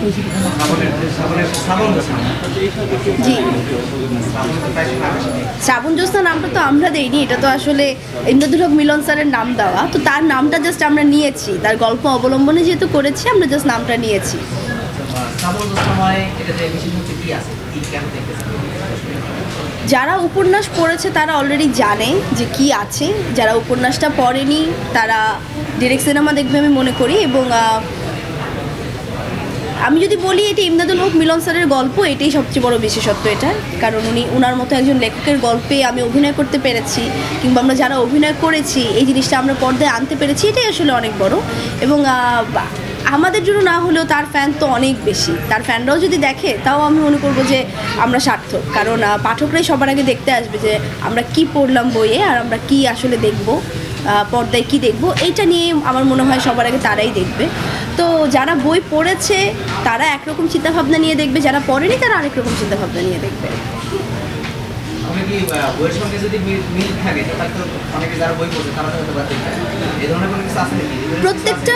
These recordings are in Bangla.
জি, শ্রাবণ জ্যোৎস্না নামটা তো আমরা দেইনি, এটা তো আসলে ইমদাদুল হক মিলন স্যারের নাম দেওয়া, তো তার নামটা জাস্ট আমরা নিয়েছি, তার গল্প অবলম্বনে যেহেতু করেছি আমরা জাস্ট নামটা নিয়েছি। যারা উপন্যাস পড়েছে তারা অলরেডি জানে যে কি আছে, যারা উপন্যাসটা পড়েনি তারা ডিরেক্ট সিনেমা দেখবে আমি মনে করি। এবং আমি যদি বলি এটি ইমদাদুল হক মিলন স্যারের গল্প, এটাই সবচেয়ে বড় বিশেষত্ব এটা, কারণ ওনার মতো একজন লেখকের গল্পে আমি অভিনয় করতে পেরেছি, কিংবা আমরা যারা অভিনয় করেছি এই জিনিসটা আমরা পর্দায় আনতে পেরেছি, এটাই আসলে অনেক বড়। এবং আমাদের জন্য না হলেও তার ফ্যান তো অনেক বেশি, তার ফ্যানরাও যদি দেখে তাও আমি মনে করবো যে আমরা সার্থক, কারণ পাঠকরাই সবার আগে দেখতে আসবে যে আমরা কি পড়লাম বইয়ে আর আমরা কি আসলে দেখব, পর্দায় কি দেখব, এইটা নিয়ে আমার মনে হয় সবার আগে তারাই দেখবে। তো যারা বই পড়েছে তারা একরকম চিন্তাভাবনা নিয়ে দেখবে, যারা পড়েনি তারা আরেক রকম চিন্তাভাবনা নিয়ে দেখবে। প্রত্যেকটা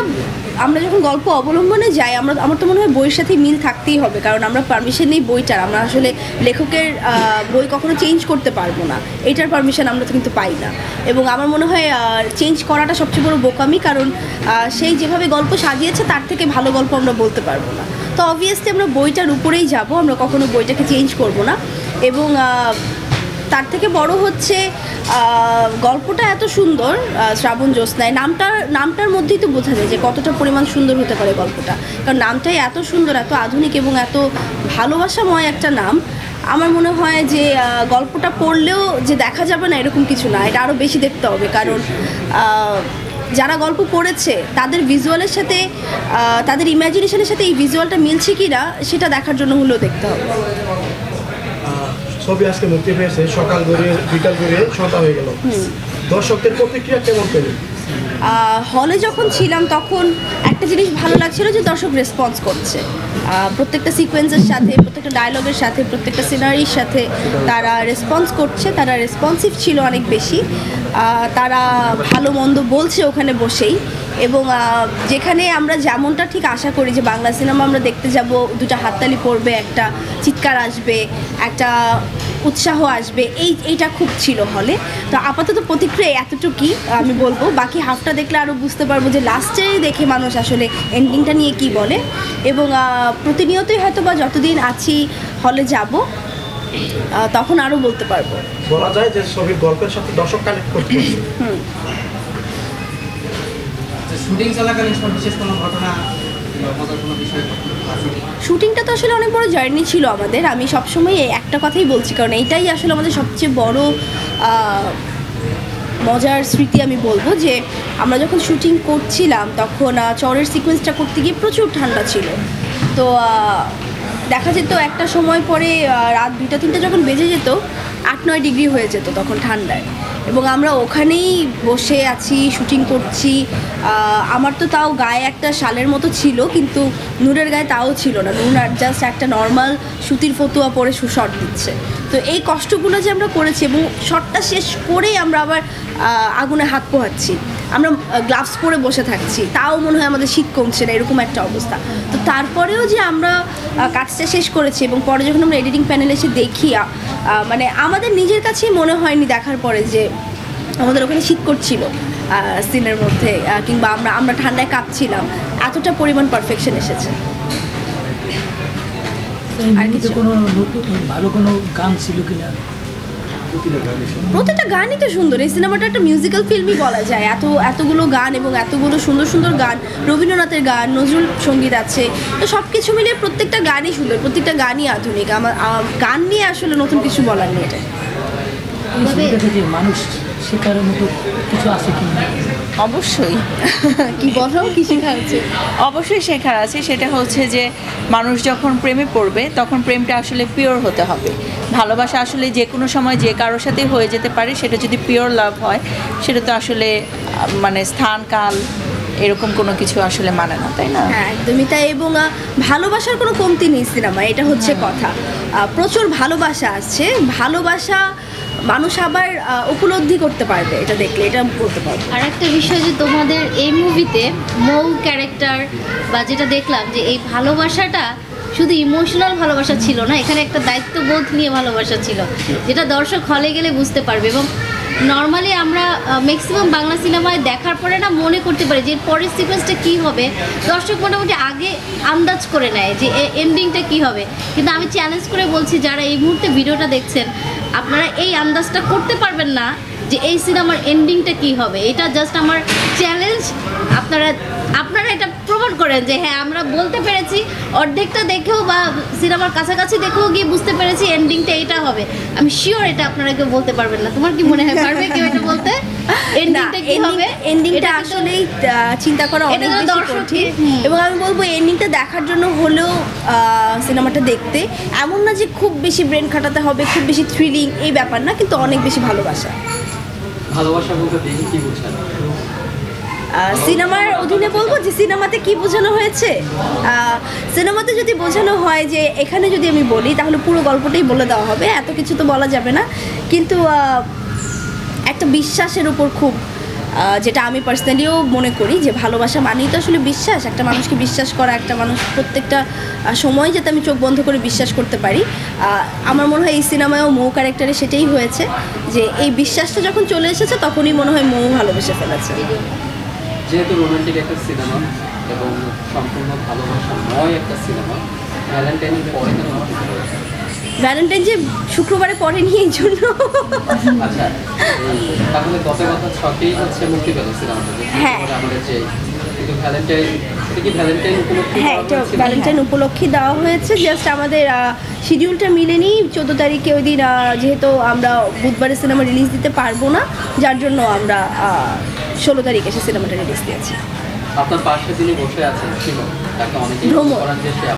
আমরা যখন গল্প অবলম্বনে যাই আমার তো মনে হয় বইয়ের সাথে মিল থাকতেই হবে, কারণ আমরা পারমিশন নেই বইটার, আমরা আসলে লেখকের বই কখনো চেঞ্জ করতে পারবো না, এটার পারমিশন আমরা তো কিন্তু পাই না। এবং আমার মনে হয় চেঞ্জ করাটা সবচেয়ে বড় বোকামি, কারণ সেই যেভাবে গল্প সাজিয়েছে তার থেকে ভালো গল্প আমরা বলতে পারবো না। তো অবভিয়াসলি আমরা বইটার উপরেই যাব, আমরা কখনো বইটাকে চেঞ্জ করবো না। এবং তার থেকে বড় হচ্ছে গল্পটা এত সুন্দর, শ্রাবণ জ্যোৎস্নায় নামটার মধ্যেই তো বোঝা যায় যে কতটা পরিমাণ সুন্দর হতে পারে গল্পটা, কারণ নামটাই এত সুন্দর, এত আধুনিক এবং এত ভালোবাসাময় একটা নাম। আমার মনে হয় যে গল্পটা পড়লেও যে দেখা যাবে না এরকম কিছু না, এটা আরও বেশি দেখতে হবে, কারণ যারা গল্প পড়েছে তাদের ভিজুয়ালের সাথে তাদের ইমাজিনেশনের সাথে এই ভিজুয়ালটা মিলছে কি না সেটা দেখার জন্য হলেও দেখতে হবে। ছবি আজকে মুক্তি পেয়েছে, সকাল গড়িয়ে বিকাল গড়িয়ে সন্ধ্যা হয়ে গেল, দর্শকদের প্রতিক্রিয়া কেমন পেলেন? হলে যখন ছিলাম তখন একটা জিনিস ভালো লাগছিল যে দর্শক রেসপন্স করছে, প্রত্যেকটা সিকোয়েন্সের সাথে, প্রত্যেকটা ডায়লগের সাথে, প্রত্যেকটা সিনারির সাথে তারা রেসপন্স করছে, তারা রেসপন্সিভ ছিল অনেক বেশি, তারা ভালো মন্দ বলছে ওখানে বসেই। এবং যেখানে আমরা যেমনটা ঠিক আশা করি যে বাংলা সিনেমা আমরা দেখতে যাব, দুটা হাততালি পড়বে, একটা চিৎকার আসবে, একটা উৎসাহ আসবে, এইটা খুব ছিল হলে। তো আপাতত প্রতিক্রিয়া এতটুকুই আমি বলবো, বাকি হাফটা দেখলে আরও বুঝতে পারবো যে লাস্টে দেখে মানুষ আসলে এন্ডিংটা নিয়ে কি বলে। এবং প্রতিনিয়তই হয়তো বা যতদিন আছি হলে যাব তখন আরও বলতে পারবো। বলা যায় যে ছবির গল্পের সাথে দর্শক কানেক্ট করতে পারছে। শুটিং চলাকালীন বিশেষ কোনো ঘটনা, শুটিংটা তো আসলে অনেক বড় জার্নি ছিল আমাদের, আমি সবসময় একটা কথাই বলছি, কারণ এইটাই আসলে আমাদের সবচেয়ে বড় মজার স্মৃতি। আমি বলবো যে আমরা যখন শুটিং করছিলাম তখন চরের সিকোয়েন্সটা করতে গিয়ে প্রচুর ঠান্ডা ছিল, তো দেখা যেত একটা সময় পরে রাত 2-3 যখন বেজে যেত 8-9 ডিগ্রি হয়ে যেত তখন ঠান্ডায়, এবং আমরা ওখানেই বসে আছি শুটিং করছি। আমার তো তাও গায়ে একটা শালের মতো ছিল, কিন্তু নূরের গায়ে তাও ছিল না, নূর জাস্ট একটা নর্মাল সুতির ফতুয়া পরে শট দিচ্ছে। তো এই কষ্টগুলো যে আমরা করেছি, এবং শটটা শেষ করেই আমরা আবার আগুনে হাত পোহাচ্ছি, আমরা গ্লাভস পরে বসে থাকছি, তাও মনে হয় আমাদের শীত কমছে না, এরকম একটা অবস্থা। তো তারপরেও যে আমরা কাজটা শেষ করেছি, এবং পরে যখন আমরা এডিটিং প্যানেলে এসে দেখি, মানে আমাদের নিজের কাছেই মনে হয়নি দেখার পরে যে আমাদের ওখানে শীত করছিল সিনের মধ্যে, কিংবা আমরা ঠান্ডায় কাঁপছিলাম, এতটা পরিমাণ পারফেকশন এসেছে। আর কিছু ভালো কোনো গান ছিল কিনা? প্রত্যেকটা গানই তো সুন্দর, এই সিনেমাটা একটা মিউজিক্যাল ফিল্মই বলা যায়, এতগুলো গান এবং এতগুলো সুন্দর সুন্দর গান, রবীন্দ্রনাথের গান, নজরুল সঙ্গীত আছে, তো সব কিছু মিলিয়ে প্রত্যেকটা গানই সুন্দর, প্রত্যেকটা গানই আধুনিক। আমার গান নিয়ে আসলে নতুন কিছু বলার নেই। এটা মানুষ শেখার মতো কিছু আছে কি? অবশ্যই। কি বলো, কি শেখা আছে? অবশ্যই শেখার আছে, সেটা হচ্ছে যে মানুষ যখন প্রেমে পড়বে তখন প্রেমটা আসলে পিওর হতে হবে। ভালোবাসা আসলে যে কোনো সময় যে কারোর সাথে হয়ে যেতে পারে, সেটা যদি পিওর লাভ হয় সেটা তো আসলে মানে স্থান কাল এরকম কোনো কিছু আসলে মানে না, তাই না? হ্যাঁ, একদমই তাই। এবং ভালোবাসার কোনো কমতি নেই সিনেমা, এটা হচ্ছে কথা। প্রচুর ভালোবাসা আছে, ভালোবাসা মানুষ আবার উপলব্ধি করতে পারবে এটা দেখলে, এটা বলতে পারবো। আর একটা বিষয় যে তোমাদের এই মুভিতে মৌ ক্যারেক্টার বা যেটা দেখলাম যে এই ভালোবাসাটা শুধু ইমোশনাল ভালোবাসা ছিল না, এখানে একটা দায়িত্ববোধ নিয়ে ভালোবাসা ছিল, যেটা দর্শক হলে গেলে বুঝতে পারবে। এবং নর্মালি আমরা ম্যাক্সিমাম বাংলা সিনেমায় দেখার পরে না মনে করতে পারি যে পরের সিকোয়েন্সটা কী হবে, দর্শক মোটামুটি আগে আন্দাজ করে নেয় যে এন্ডিংটা কী হবে। কিন্তু আমি চ্যালেঞ্জ করে বলছি, যারা এই মুহূর্তে ভিডিওটা দেখছেন, আপনারা এই আন্দাজটা করতে পারবেন না যে এই সিনেমার এন্ডিংটা কী হবে। এটা জাস্ট আমার চ্যালেঞ্জ, আপনারা এটা প্রমাণ করেন যে হ্যাঁ আমরা বলতে পেরেছি, অর্ধেকটা দেখেও বা সিনেমার কাছাকাছি দেখেও গিয়ে বুঝতে পেরেছি এন্ডিংটা এটা হবে। আমি শিওর এটা আপনারা কেউ বলতে পারবেন না। তোমার কি মনে হয় পারবে কেউ এটা বলতে? এন্ডিংটা কি হবে? এন্ডিংটা আসলেই চিন্তা করা অনেক বেশি কঠিন, এবং আমি বলবো এন্ডিংটা দেখার জন্য হলেও সিনেমাটা দেখতে, এমন না যে খুব বেশি ব্রেন খাটাতে হবে, খুব বেশি থ্রিলিং এই ব্যাপার না, কিন্তু অনেক বেশি ভালোবাসা। ভালোবাসা বলতে দেখি কি বোঝান? সিনেমার অধীনে বলবো যে সিনেমাতে কি বোঝানো হয়েছে। সিনেমাতে যদি বোঝানো হয় যে, এখানে যদি আমি বলি তাহলে পুরো গল্পটাই বলে দেওয়া হবে, এত কিছু তো বলা যাবে না, কিন্তু একটা বিশ্বাসের উপর খুব, যেটা আমি পার্সোনালিও মনে করি যে ভালোবাসা মানেই তো আসলে বিশ্বাস, একটা মানুষকে বিশ্বাস করা, একটা মানুষ প্রত্যেকটা সময় যাতে আমি চোখ বন্ধ করে বিশ্বাস করতে পারি। আমার মনে হয় এই সিনেমায়ও মৌ ক্যারেক্টারে সেটাই হয়েছে, যে এই বিশ্বাসটা যখন চলে এসেছে তখনই মনে হয় মৌ ভালোবেসে ফেলেছে। যেহেতু রোমান্টিক একটা সিনেমা এবং সম্পূর্ণ ভালোবাসাময় একটা সিনেমা, ভ্যালেন্টাইনের পরে কেন ভ্যালেন্টাইন যে শুক্রবারে পড়েনি এই জন্য। আচ্ছা, তাহলে গত কথা ছকেই হচ্ছে মুক্তি পেল সিনেমাটা, হ্যাঁ। আমাদের যে কিন্তু ভ্যালেন্টাইন, এটা কি ভ্যালেন্টাইন উপলক্ষে? হ্যাঁ, এটা ভ্যালেন্টাইন উপলক্ষে দেওয়া হয়েছে, জাস্ট আমাদের শিডিউলটা মিলেনি 14 তারিখে। ওই দিন যেহেতু আমরা বুধবারে সিনেমা রিলিজ দিতে পারবো না, যার জন্য আমরা 16 তারিখে সে সিনেমাটা রিলিজ দিয়েছি। আপনার পাশে যিনি বসে আছেন ছিল, তাকে অনেকেই ভ্রমর। করার যে সে